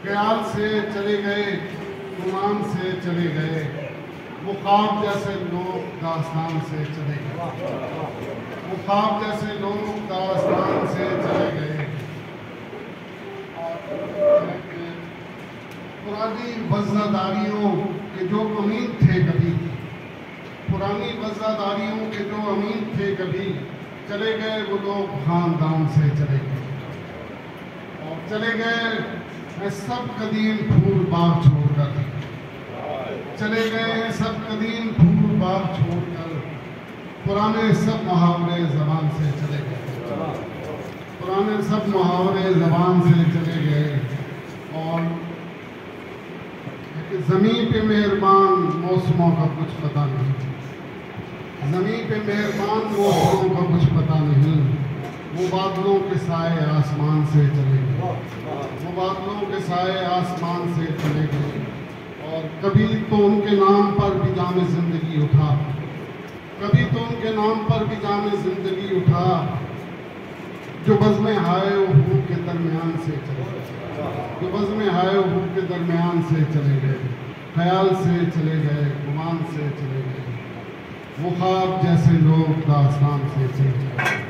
ख्याल से चले गए, गुमान से चले गए, वो ख्वाब जैसे लोग दास्तान से चले गए, वो ख्वाब जैसे लोग दास्तान से चले गए। पुरानी वज़ादारियों के जो अमीन थे कभी, पुरानी वज़ादारियों के जो अमीन थे कभी, चले गए वो लोग खानदान से चले गए। और चले गए सब कदीम फूल बाग छोड़कर, चले गए सब कदीम फूल बाग छोड़कर, पुराने सब मुहावरे ज़बान से चले गए, पुराने सब मुहावरे ज़बान से चले गए। और ज़मीन पे मेहरबान मौसमों का कुछ पता नहीं, ज़मीन पे मेहरबान मौसमों का कुछ पता नहीं, वो बादलों के साए आसमान से चले गए, वो बादलों के साए आसमान से चले गए। और कभी तो उनके नाम पर भी जामे ज़िंदगी उठा, कभी तो उनके नाम पर भी जामे ज़िंदगी उठा, जो बज़्म हाय हू के दरमियान से चले गए, जो बज़्म हाय हू के दरमियान से चले गए, ख्याल से चले गए, गुमान से चले गए, वो ख्वाब जैसे लोग दास्तान से चले गए।